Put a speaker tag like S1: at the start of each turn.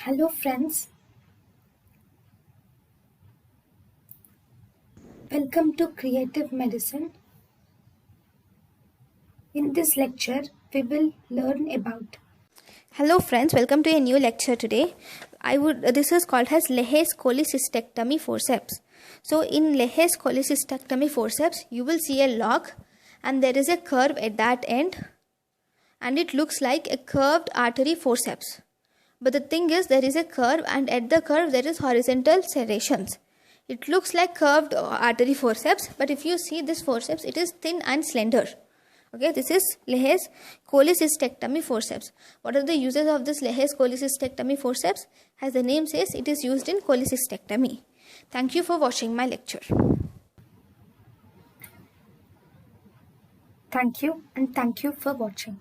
S1: Hello friends, welcome to Creative Medicine. In this lecture, we will learn about
S2: Hello friends, welcome to a new lecture today. This is called as Laheys cholecystectomy forceps. So in Laheys cholecystectomy forceps, you will see a log and there is a curve at that end and it looks like a curved artery forceps. But the thing is, there is a curve and at the curve there is horizontal serrations. It looks like curved artery forceps, but if you see this forceps, it is thin and slender. Okay, this is Laheys cholecystectomy forceps. What are the uses of this Laheys cholecystectomy forceps? As the name says, it is used in cholecystectomy. Thank you for watching my lecture.
S1: Thank you for watching.